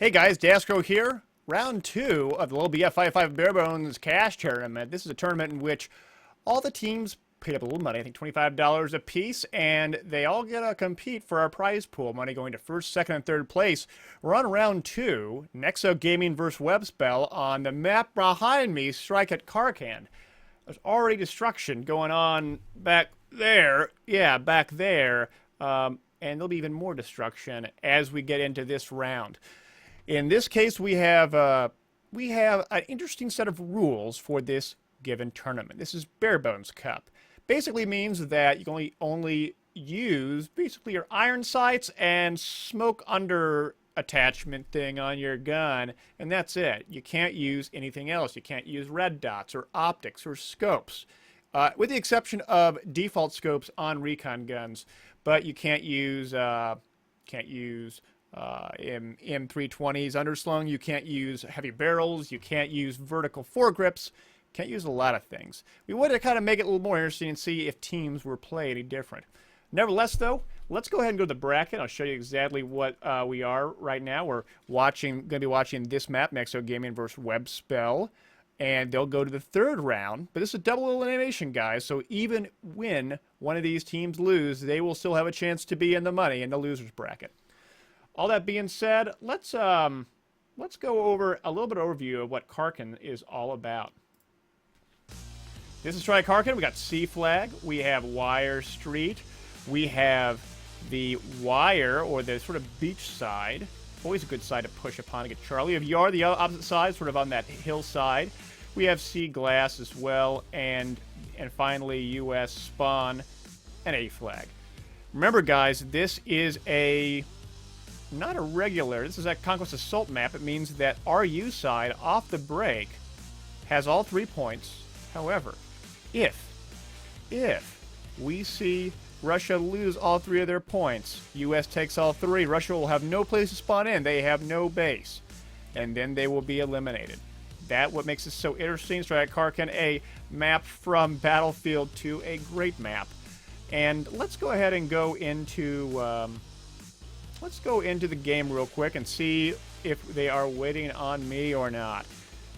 Hey guys, daskro here. Round 2 of the LevelBF 55 Barebones cash tournament. This is a tournament in which all the teams paid up a little money, I think $25 a piece, and they all get to compete for our prize pool. Money going to first, second, and third place. We're on round 2, Nexo Gaming versus WebSPELL. On the map behind me, strike at Karkand. There's already destruction going on back there. Yeah, back there. And there'll be even more destruction as we get into this round. In this case, we have an interesting set of rules for this given tournament. This is Barebones Cup. Basically means that you can only use basically your iron sights and smoke under attachment thing on your gun, and that's it. You can't use anything else. You can't use red dots or optics or scopes, with the exception of default scopes on recon guns. But you can't use M320s underslung. You can't use heavy barrels. You can't use vertical foregrips. Can't use a lot of things. We wanted to kind of make it a little more interesting and see if teams were playing any different. Nevertheless, though, let's go ahead and go to the bracket. I'll show you exactly what we are right now. We're going to be watching this map, Nexo Gaming versus WebSPELL, and they'll go to the third round. But this is a double elimination, guys, so even when one of these teams lose, they will still have a chance to be in the money in the losers bracket. All that being said, let's go over a little bit of overview of what Karkand is all about. This is Try Karkand. We got C flag. We have Wire Street. We have the Wire, or the sort of beach side. Always a good side to push upon to get Charlie. We have Yard, the opposite side, sort of on that hillside. We have C glass as well, and finally US spawn and A flag. Remember, guys, this is not a regular. This is a Conquest Assault map. It means that our U side off the break has all 3 points. However, if we see Russia lose all 3 of their points, US takes all 3, Russia will have no place to spawn in. They have no base. And then they will be eliminated. That's what makes this so interesting. Strike Karkand, a map from Battlefield 2, a great map. And let's go ahead and go into the game real quick and see if they are waiting on me or not.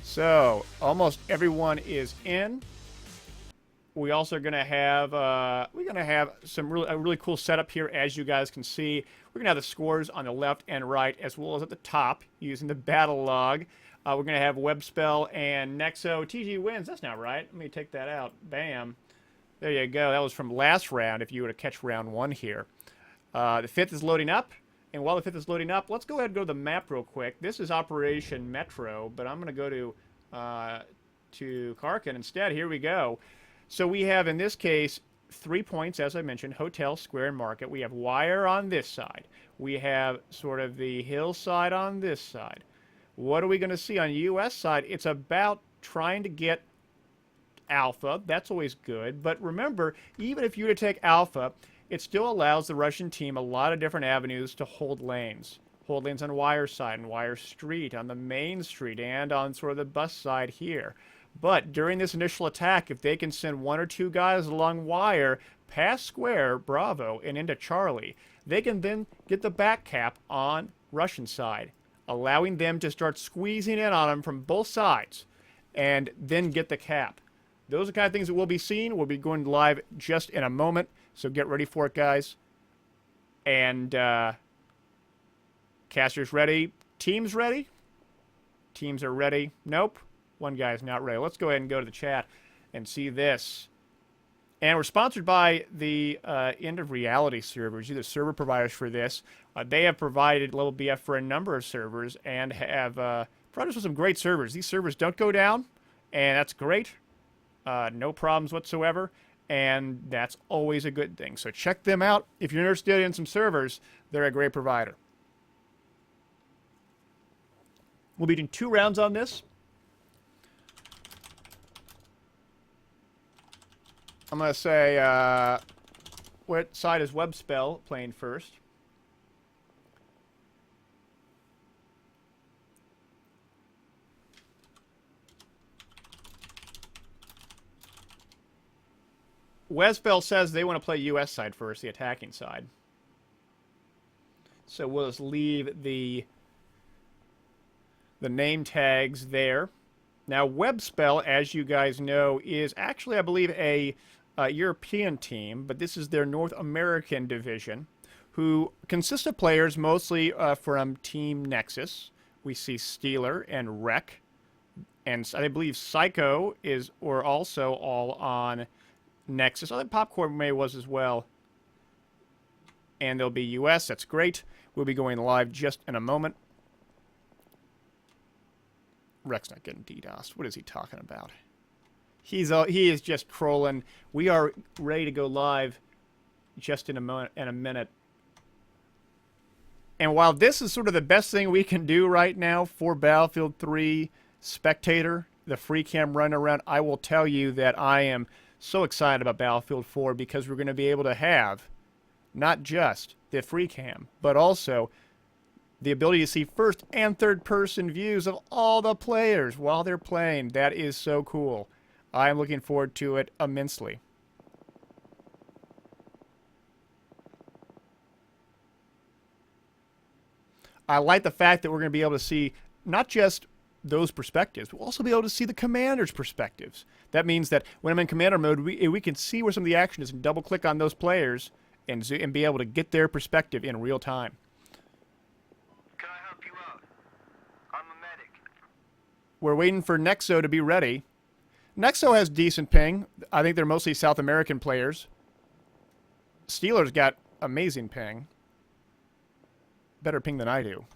So, almost everyone is in. We also are going to have a really cool setup here, as you guys can see. We're going to have the scores on the left and right, as well as at the top, using the battle log. We're going to have WebSPELL and Nexo. TG wins. That's not right. Let me take that out. Bam. There you go. That was from last round, if you were to catch round 1 here. The 5th is loading up. And while the 5th is loading up, let's go ahead and go to the map real quick. This is Operation Metro, but I'm going to go to Karkand instead. Here we go. So we have, in this case, 3 points, as I mentioned: hotel, square, and market. We have Wire on this side. We have sort of the hillside on this side. What are we going to see on the U.S. side? It's about trying to get Alpha. That's always good. But remember, even if you were to take Alpha, it still allows the Russian team a lot of different avenues to hold lanes. Hold lanes on Wire side, and Wire Street, on the main street, and on sort of the bus side here. But during this initial attack, if they can send 1 or 2 guys along Wire, past Square, Bravo, and into Charlie, they can then get the back cap on Russian side, allowing them to start squeezing in on them from both sides, and then get the cap. Those are the kind of things that we'll be seeing. We'll be going live just in a moment, so get ready for it, guys. And casters ready. Teams ready? Teams are ready. Nope. One guy's not ready. Let's go ahead and go to the chat and see this. And we're sponsored by the End of Reality servers. They're the server providers for this. They have provided LevelBF for a number of servers and have provided us with some great servers. These servers don't go down, and that's great. No problems whatsoever, and that's always a good thing. So check them out. If you're interested in some servers, they're a great provider. We'll be doing 2 rounds on this. I'm going to say, what side is WebSPELL playing first? WebSPELL says they want to play US side first, the attacking side. So we'll just leave the the name tags there. Now, WebSPELL, as you guys know, is actually, I believe, a European team, but this is their North American division, who consists of players mostly from Team Nexus. We see Steeler and Wreck, and I believe Psycho were also all on Nexus. I think Popcorn May was as well. And there'll be US. That's great. We'll be going live just in a moment. Wreck's not getting DDoSed. What is he talking about? He is just trolling. We are ready to go live just in a minute. And while this is sort of the best thing we can do right now for Battlefield 3 Spectator, the free cam run around, I will tell you that I am so excited about Battlefield 4 because we're going to be able to have not just the free cam, but also the ability to see first and third person views of all the players while they're playing. That is so cool. I am looking forward to it immensely. I like the fact that we're going to be able to see not just those perspectives, we'll also be able to see the commander's perspectives. That means that when I'm in commander mode, we can see where some of the action is and double click on those players and be able to get their perspective in real time. Can I help you out? I'm a medic. We're waiting for Nexo to be ready. Nexo has decent ping. I think they're mostly South American players. Steeler's got amazing ping. Better ping than I do.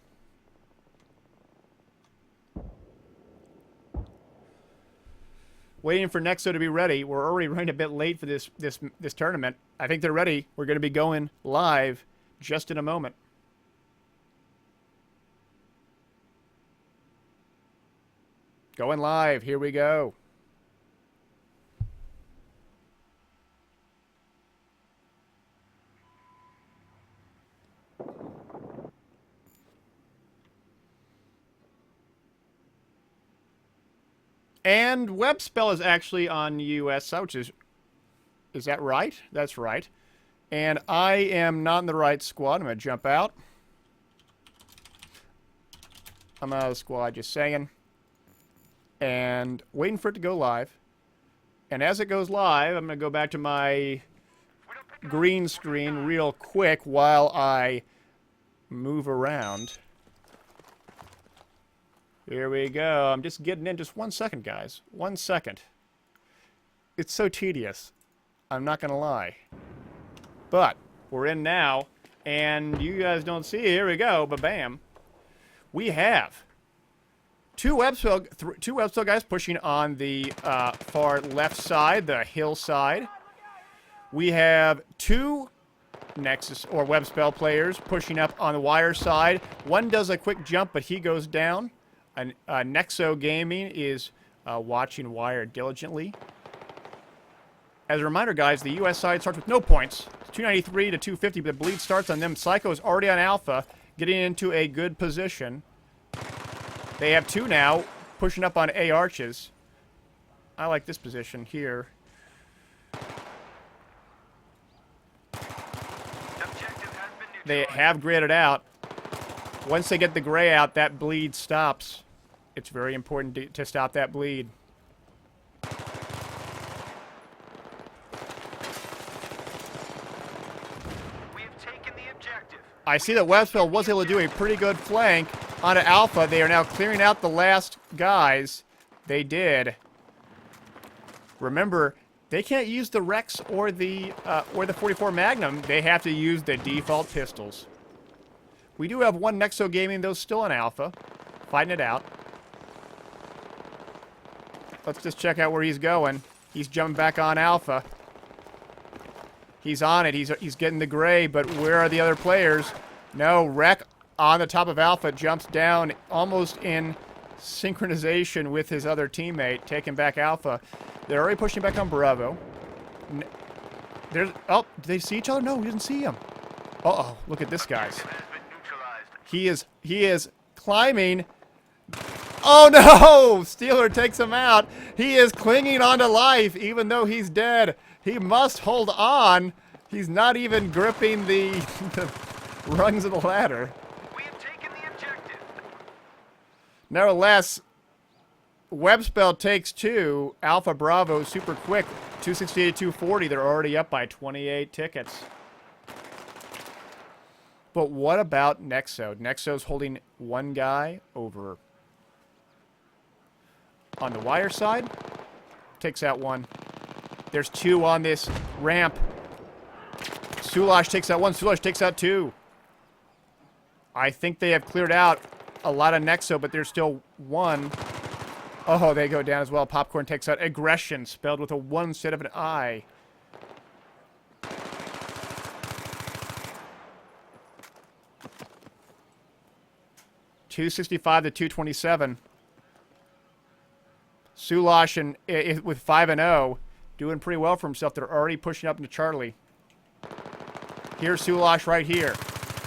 Waiting for Nexo to be ready. We're already running a bit late for this tournament. I think they're ready. We're going to be going live just in a moment. Going live. Here we go. And WebSPELL is actually on US, which is that right? That's right. And I am not in the right squad. I'm going to jump out. I'm out of the squad, just saying. And waiting for it to go live. And as it goes live, I'm going to go back to my green screen real quick while I move around. Here we go. I'm just getting in. Just 1 second, guys. 1 second. It's so tedious. I'm not going to lie. But we're in now. And you guys don't see it. Here we go. Ba-bam. We have two WebSPELL guys pushing on the far left side, the hill side. We have two Nexus or WebSPELL players pushing up on the wire side. One does a quick jump, but he goes down. Nexo Gaming is watching wire diligently. As a reminder, guys, the US side starts with no points. 293 to 250, but the bleed starts on them. Psycho is already on Alpha, getting into a good position. They have two now, pushing up on A arches. I like this position here. They have graded out. Once they get the gray out, that bleed stops. It's very important to stop that bleed. We have taken the objective. I see that WebSPELL was able to do a pretty good flank onto Alpha. They are now clearing out the last guys. They did. Remember, they can't use the Rex or the 44 Magnum. They have to use the default pistols. We do have one Nexo Gaming, though, still in Alpha. Fighting it out. Let's just check out where he's going. He's jumping back on Alpha. He's on it. He's getting the gray, but where are the other players? No, Wreck on the top of Alpha jumps down almost in synchronization with his other teammate, taking back Alpha. They're already pushing back on Bravo. Oh, did they see each other? No, we didn't see him. Uh-oh, look at this, guys. He is climbing. Oh no! Steeler takes him out. He is clinging on to life even though he's dead. He must hold on. He's not even gripping the rungs of the ladder. We have taken the objective. Nevertheless, WebSPELL takes 2. Alpha Bravo super quick. 268, 240. They're already up by 28 tickets. But what about Nexo? Nexo's holding one guy over on the wire side. Takes out one. There's 2 on this ramp. Sulash takes out 1. Sulash takes out 2. I think they have cleared out a lot of Nexo, but there's still 1. Oh, they go down as well. Popcorn takes out Aggression, spelled with a 1 instead of an I. $265 to $227. Sulash and with 5-0, doing pretty well for himself. They're already pushing up into Charlie. Here's Sulash right here.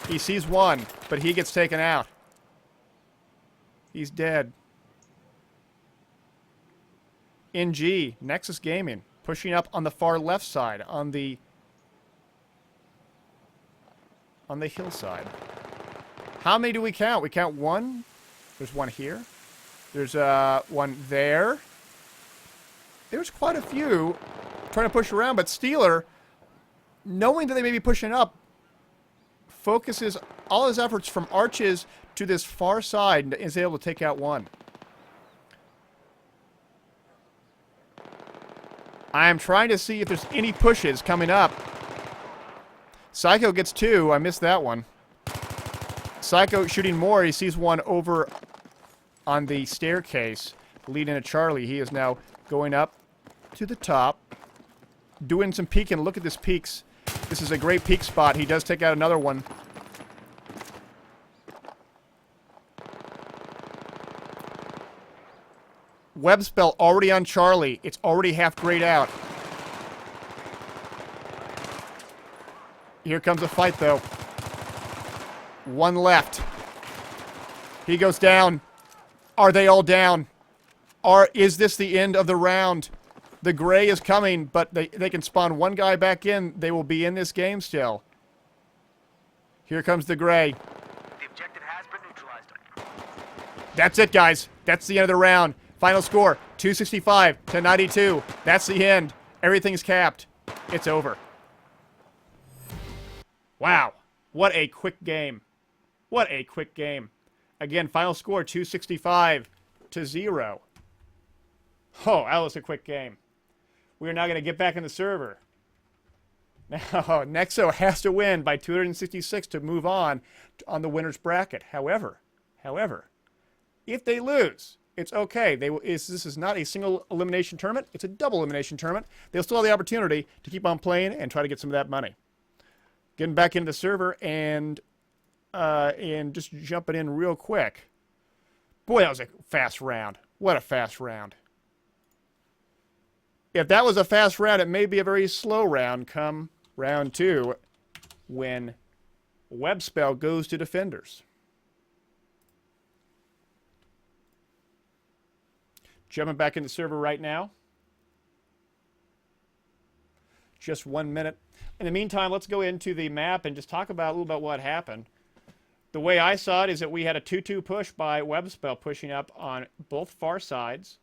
He sees 1, but he gets taken out. He's dead. NG, Nexus Gaming, pushing up on the far left side, on the hillside. How many do we count? We count 1. There's 1 here. There's 1 there. There's quite a few trying to push around, but Steeler, knowing that they may be pushing up, focuses all his efforts from arches to this far side and is able to take out 1. I am trying to see if there's any pushes coming up. Psycho gets 2. I missed that one. Psycho shooting more. He sees 1 over on the staircase leading to Charlie. He is now going up to the top, doing some peeking. Look at this peaks. This is a great peak spot. He does take out another one. WebSPELL already on Charlie. It's already half grayed out. Here comes a fight, though. 1 left. He goes down. Are they all down? Is this the end of the round? The gray is coming, but they can spawn 1 guy back in. They will be in this game still. Here comes the gray. The objective has been neutralized. That's it, guys. That's the end of the round. Final score, 265 to 92. That's the end. Everything's capped. It's over. Wow. What a quick game. What a quick game. Again, final score, 265 to 0. Oh, that was a quick game. We are now going to get back in the server. Now, Nexo has to win by 266 to move on the winner's bracket. However, if they lose, it's okay. This is not a single elimination tournament. It's a double elimination tournament. They'll still have the opportunity to keep on playing and try to get some of that money. Getting back into the server and just jumping in real quick. Boy, that was a fast round. What a fast round. If that was a fast round, it may be a very slow round come round 2 when WebSPELL goes to defenders. Jumping back in the server right now. Just 1 minute. In the meantime, let's go into the map and just talk about a little about what happened. The way I saw it is that we had a 2-2 push by WebSPELL pushing up on both far sides.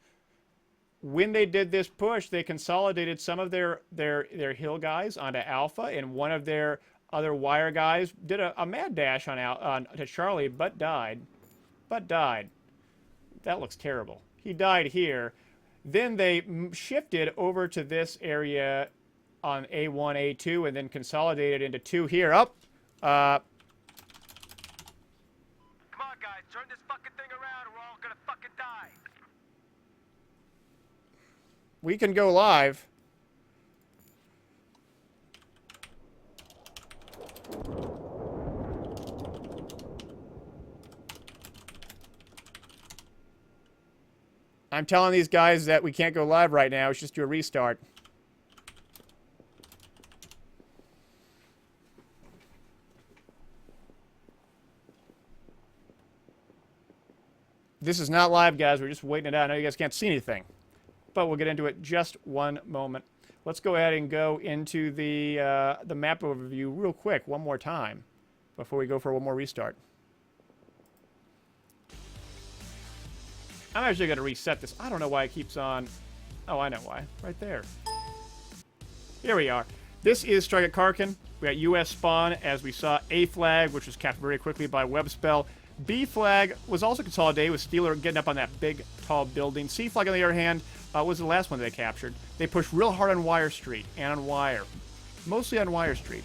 When they did this push, they consolidated some of their hill guys onto Alpha, and one of their other wire guys did a mad dash to Charlie, but died. That looks terrible. He died here. Then they shifted over to this area on A1, A2, and then consolidated into 2 here. Up. Come on, guys. Turn this fucking thing around or we're all gonna fucking die. We can go live. I'm telling these guys that we can't go live right now. It's just do a restart. This is not live, guys. We're just waiting it out. I know you guys can't see anything, but we'll get into it just 1 moment. Let's go ahead and go into the map overview real quick one more time before we go for one more restart. I'm actually going to reset this. I don't know why it keeps on... Oh, I know why. Right there. Here we are. This is Strike at Karkand. We got US spawn, as we saw. A flag, which was captured very quickly by WebSPELL. B flag was also consolidated with Steeler getting up on that big, tall building. C flag, on the other hand, was the last one they captured. They pushed real hard on Wire Street and on Wire. Mostly on Wire Street.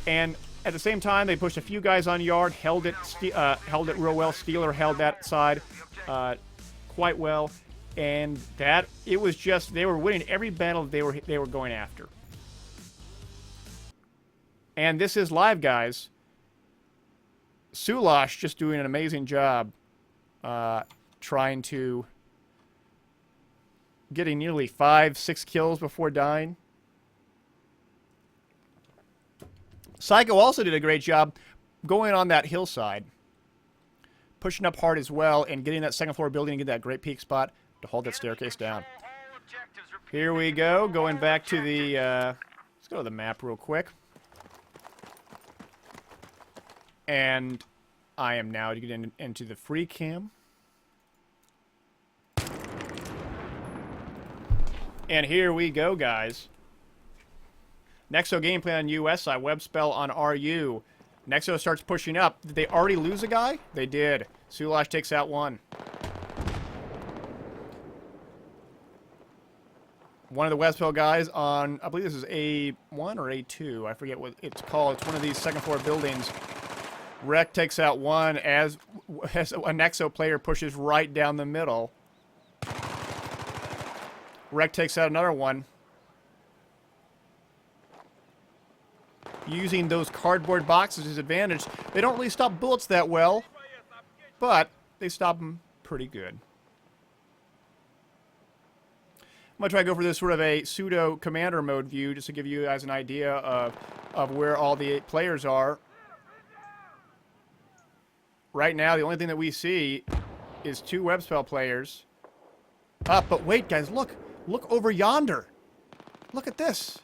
And at the same time, they pushed a few guys on Yard, held it real well. Steeler held that side quite well. And that, it was just, they were winning every battle they were going after. And this is live, guys. Sulash just doing an amazing job trying to getting nearly 5-6 kills before dying. Psycho also did a great job going on that hillside, pushing up hard as well, and getting that second floor building and get that great peak spot to hold that staircase down. Here we go, going back to the, let's go to the map real quick. And I am now getting into the free cam. And here we go, guys. Nexo gameplay on US side, WebSPELL on RU. Nexo starts pushing up. Did they already lose a guy? They did. Sulash takes out one. One of the WebSPELL guys on, I believe this is A1 or A2. I forget what it's called. It's one of these second floor buildings. Rec takes out one as a Nexo player pushes right down the middle. Rec takes out another one. Using those cardboard boxes as advantage. They don't really stop bullets that well, but they stop them pretty good. I'm going to try to go for this sort of a pseudo commander mode view just to give you guys an idea of where all the players are. Right now, the only thing that we see is 2 WebSPELL players up. But wait, guys, look. Look over yonder. Look at this.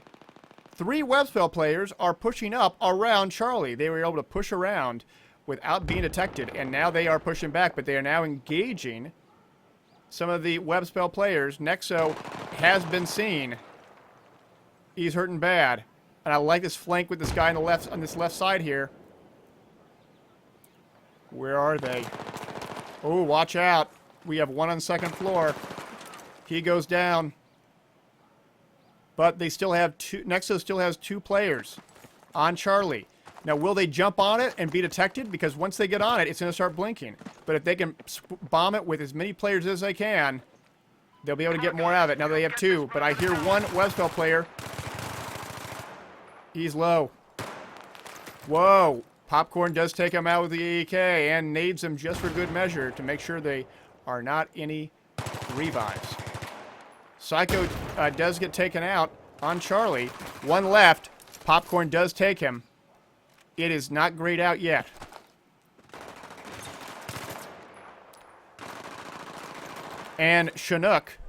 3 WebSPELL players are pushing up around Charlie. They were able to push around without being detected, and now they are pushing back, but they are now engaging some of the WebSPELL players. Nexo has been seen. He's hurting bad. And I like this flank with this guy on the left, on this left side here. Where are they? Oh, watch out. We have one on second floor. He goes down. But they still have 2. Nexo still has 2 players on Charlie. Now, will they jump on it and be detected? Because once they get on it, it's going to start blinking. But if they can bomb it with as many players as they can, they'll be able to get more out of it. Now they have 2. But I hear one WebSPELL player. He's low. Whoa. Popcorn does take him out with the AEK and nades him just for good measure to make sure they are not any revives. Psycho does get taken out on Charlie. One left. Popcorn does take him. It is not grayed out yet. And Chinook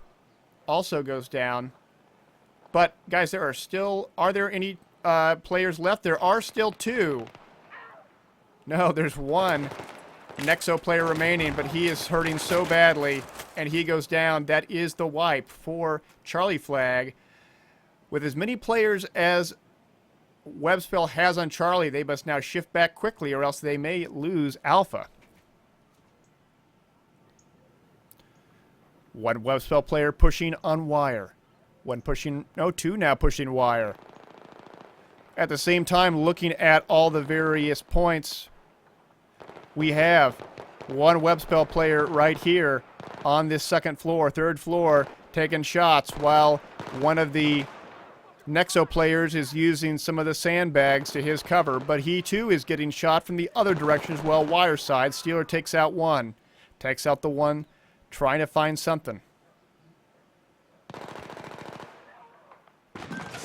also goes down. But, guys, there are still... Are there any players left? There are still 2. No, there's 1 Nexo player remaining, but he is hurting so badly, and he goes down. That is the wipe for Charlie Flag. With as many players as WebSPELL has on Charlie, they must now shift back quickly, or else they may lose Alpha. 1 WebSPELL player pushing on Wire. 1 pushing... No, 2 now pushing Wire. At the same time, looking at all the various points... We have 1 WebSPELL player right here on this second floor, third floor, taking shots, while one of the Nexo players is using some of the sandbags to his cover, but he too is getting shot from the other direction as well, Wire side. Steeler takes out 1. Takes out the one trying to find something.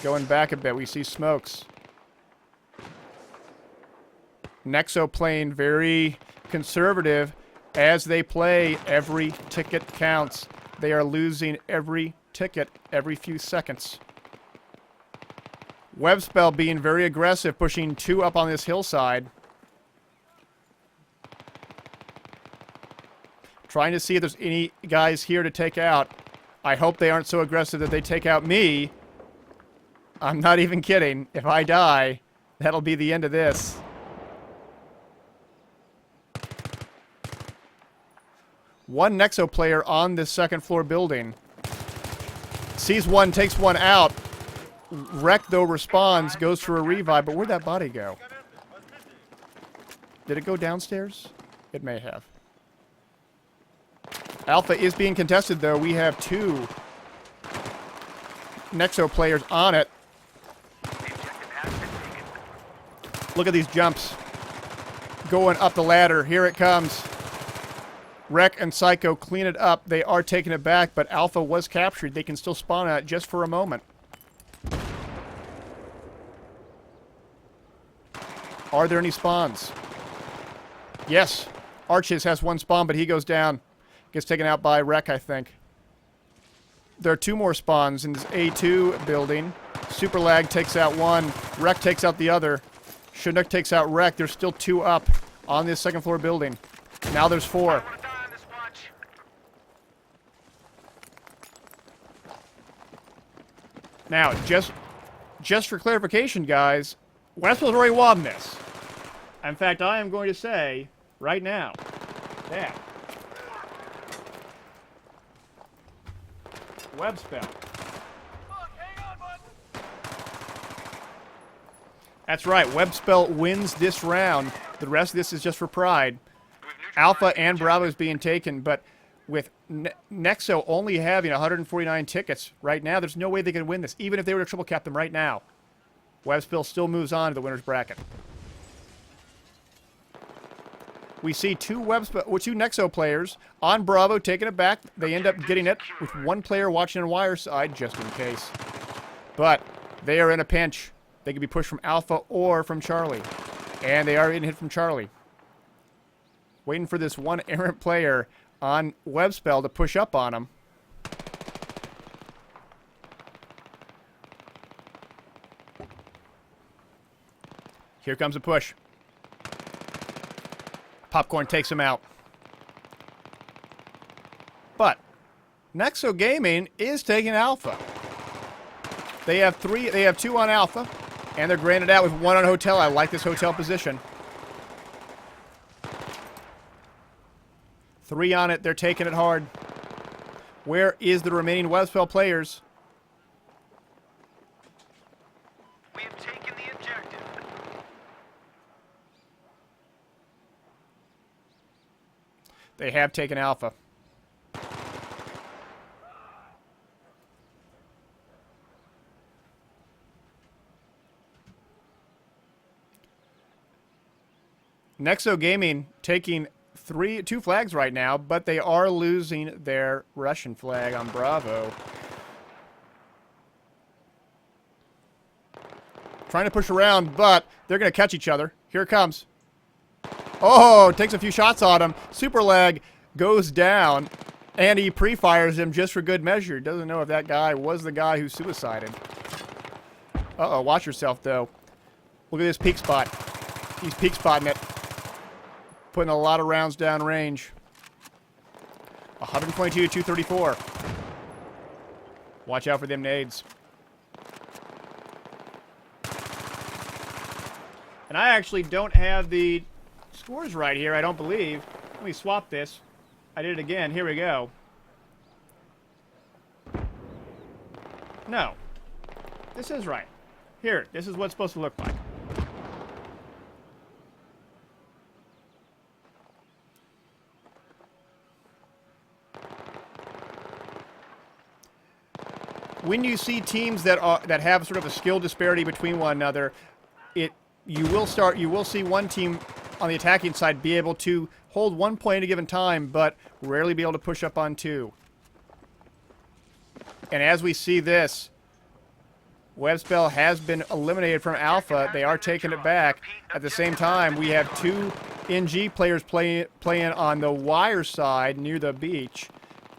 Going back a bit, we see smokes. Nexo playing very conservative as they play. Every ticket counts. They are losing every ticket every few seconds. WebSPELL being very aggressive, pushing 2 up on this hillside. Trying to see if there's any guys here to take out. I hope they aren't so aggressive that they take out me. I'm not even kidding. If I die, that'll be the end of this. One Nexo player on this second floor building. Sees one, takes one out. Wreck, though, responds, goes for a revive. But where'd that body go? Did it go downstairs? It may have. Alpha is being contested, though. We have 2 Nexo players on it. Look at these jumps. Going up the ladder. Here it comes. Wreck and Psycho clean it up. They are taking it back, but Alpha was captured. They can still spawn out just for a moment. Are there any spawns? Yes. Arches has 1 spawn, but he goes down. Gets taken out by Wreck, I think. There are 2 more spawns in this A2 building. Super Lag takes out 1. Wreck takes out the other. Chinook takes out Wreck. There's still 2 up on this second floor building. Now there's 4. Now, just for clarification, guys, WebSPELL's already won this. In fact, I am going to say right now that WebSPELL. That's right, WebSPELL wins this round. The rest of this is just for pride. Alpha and Bravo is being taken, but with Nexo only having 149 tickets right now, there's no way they can win this, even if they were to triple cap them right now. WebSPELL still moves on to the winner's bracket. We see 2 Nexo players on Bravo taking it back. They end up getting it with 1 player watching on wire side, just in case. But they are in a pinch. They can be pushed from Alpha or from Charlie. And they are getting hit from Charlie. Waiting for this one errant player on WebSPELL to push up on him. Here comes a push. Popcorn takes him out. But Nexo Gaming is taking Alpha. They have 2 on Alpha, and they're granted out with 1 on Hotel. I like this Hotel position. 3 on it. They're taking it hard. Where is the remaining WebSPELL players? We have taken the objective. They have taken Alpha. Nexo Gaming taking 2 flags right now, but they are losing their Russian flag on Bravo. Trying to push around, but they're going to catch each other. Here it comes. Oh, takes a few shots on him. Super Lag goes down, and he pre-fires him just for good measure. Doesn't know if that guy was the guy who suicided. Uh-oh, watch yourself, though. Look at this peak spot. He's peak spotting it. Putting a lot of rounds down range. 122 to 234. Watch out for them nades. And I actually don't have the scores right here, I don't believe. Let me swap this. I did it again. Here we go. No. This is right. Here, this is what it's supposed to look like. When you see teams that have sort of a skill disparity between one another, you will see one team on the attacking side be able to hold 1 point at a given time, but rarely be able to push up on 2. And as we see this, WebSPELL has been eliminated from Alpha. They are taking it back. At the same time, we have 2 NG players playing on the wire side near the beach,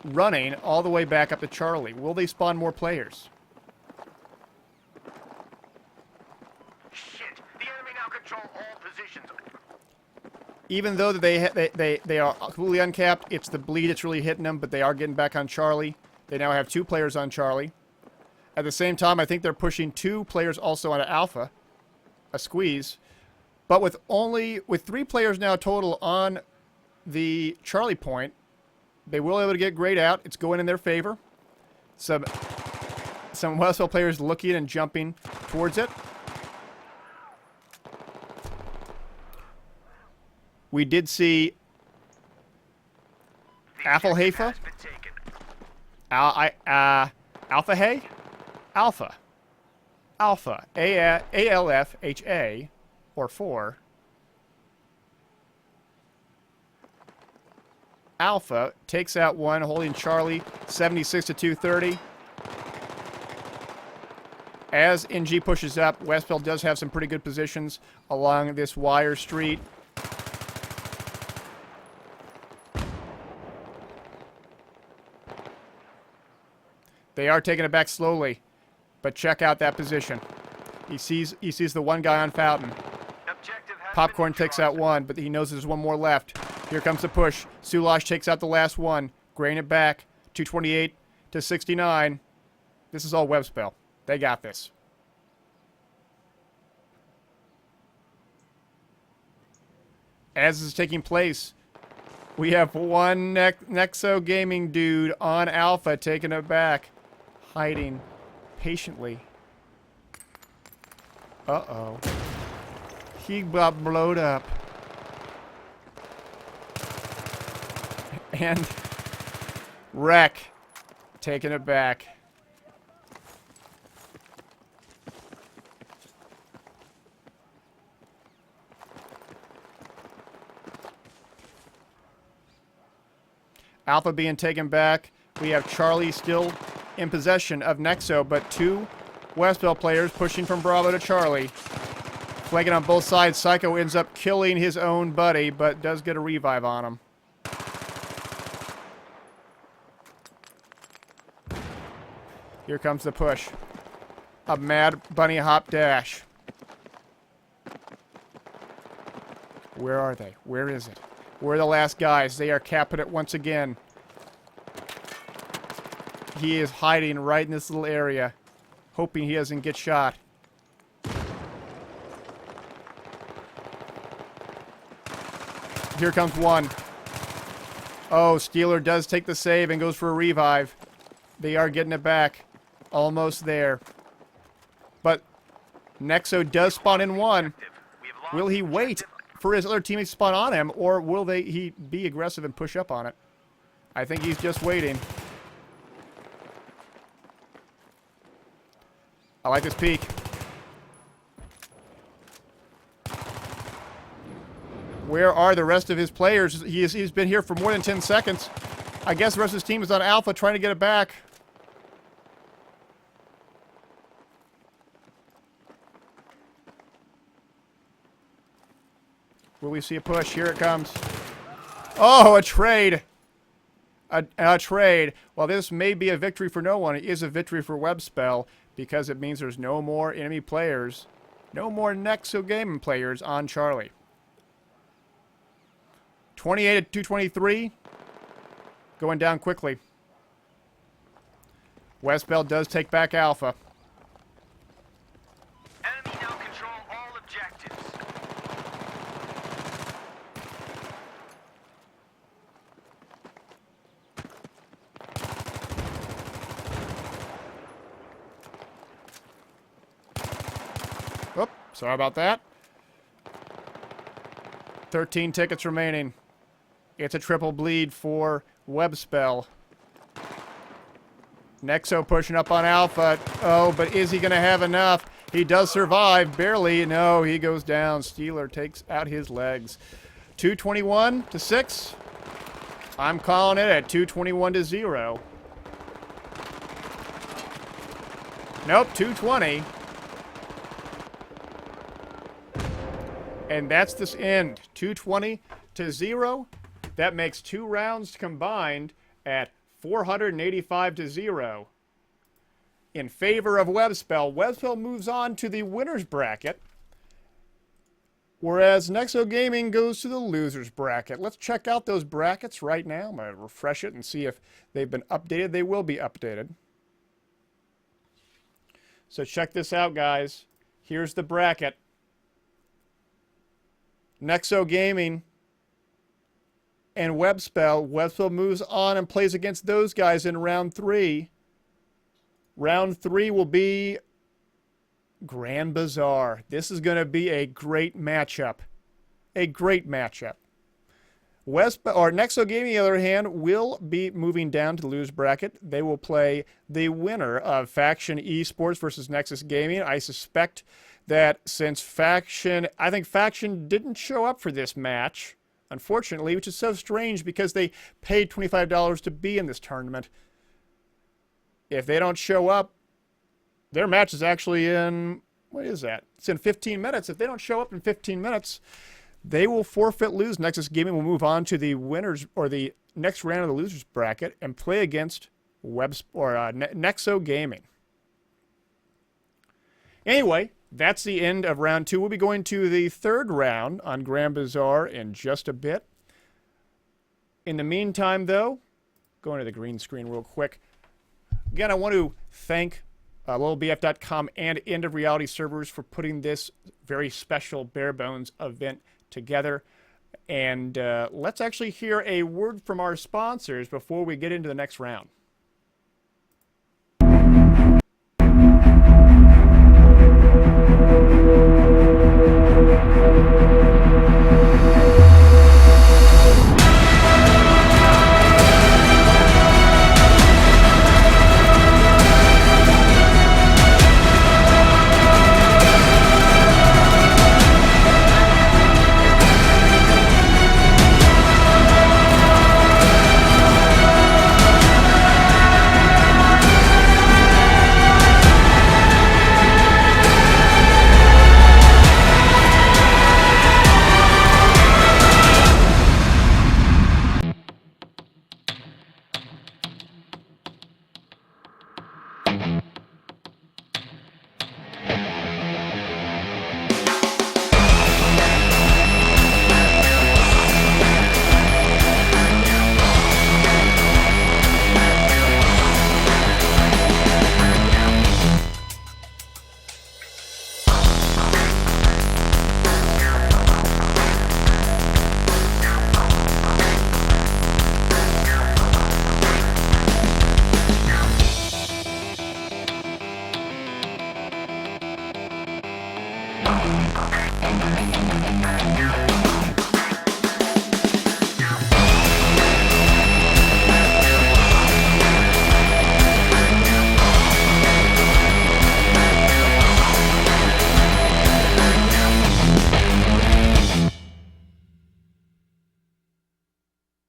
running all the way back up to Charlie. Will they spawn more players? Shit! The enemy now control all positions. even though they are completely uncapped, it's the bleed that's really hitting them, but they are getting back on Charlie. They now have 2 players on Charlie. At the same time, I think they're pushing 2 players also on Alpha, a squeeze. But with 3 players now total on the Charlie point, they will be able to get grayed out. It's going in their favor. Some WebSPELL players looking and jumping towards it. We did see Alpha Hay? Alpha. ALFHA, or 4. Alpha takes out one, holding Charlie 76 to 230. As NG pushes up, WebSPELL does have some pretty good positions along this wire street. They are taking it back slowly, but check out that position. He sees the one guy on Fountain. Popcorn takes out one, but he knows there's one more left. Here comes the push. Sulash takes out the last one, graying it back, 228 to 69. This is all WebSPELL. They got this. As this is taking place, we have one Nexo Gaming dude on Alpha taking it back, hiding patiently. Uh-oh. He got blowed up. And Wreck taking it back. Alpha being taken back. We have Charlie still in possession of Nexo, but 2 WebSPELL players pushing from Bravo to Charlie. Flanking on both sides. Psycho ends up killing his own buddy, but does get a revive on him. Here comes the push. A mad bunny hop dash. Where are they? Where is it? Where are the last guys? They are capping it once again. He is hiding right in this little area, hoping he doesn't get shot. Here comes one. Oh, Steeler does take the save and goes for a revive. They are getting it back. Almost there. But Nexo does spawn in one. Will he wait for his other teammates to spawn on him, or will he be aggressive and push up on it? I think he's just waiting. I like this peek. Where are the rest of his players? He's been here for more than 10 seconds. I guess the rest of his team is on Alpha trying to get it back. Will we see a push? Here it comes. Oh, a trade. A trade. While this may be a victory for no one, it is a victory for WebSPELL because it means there's no more enemy players, no more Nexo Gaming players on Charlie. 28 at 223. Going down quickly. WebSPELL does take back Alpha. Enemy now control all objectives. Oop, sorry about that. 13 tickets remaining. It's a triple bleed for WebSPELL. Nexo pushing up on Alpha. Oh, but is he going to have enough? He does survive, barely. No, he goes down. Steeler takes out his legs. 221 to 6. I'm calling it at 221 to 0. Nope, 220. And that's this end. 220 to 0. That makes 2 rounds combined at 485 to 0. In favor of WebSPELL. WebSPELL moves on to the winner's bracket. Whereas Nexo Gaming goes to the losers bracket. Let's check out those brackets right now. I'm going to refresh it and see if they've been updated. They will be updated. So check this out, guys. Here's the bracket. Nexo Gaming and WebSPELL. WebSPELL moves on and plays against those guys in round 3. Round 3 will be Grand Bazaar. This is going to be a great matchup. A great matchup. Nexo Gaming, on the other hand, will be moving down to the losers bracket. They will play the winner of Faction Esports versus Nexus Gaming. I suspect that since I think Faction didn't show up for this match, unfortunately, which is so strange because they paid $25 to be in this tournament. If they don't show up, their match is actually in, what is that? It's in 15 minutes. If they don't show up in 15 minutes, they will forfeit, lose. Nexus Gaming will move on to the winners or the next round of the losers bracket and play against Nexo Gaming. Anyway, that's the end of round 2. We'll be going to the third round on Grand Bazaar in just a bit. In the meantime, though, going to the green screen real quick. Again, I want to thank LevelBF.com and End of Reality servers for putting this very special Barebones event together. And let's actually hear a word from our sponsors before we get into the next round.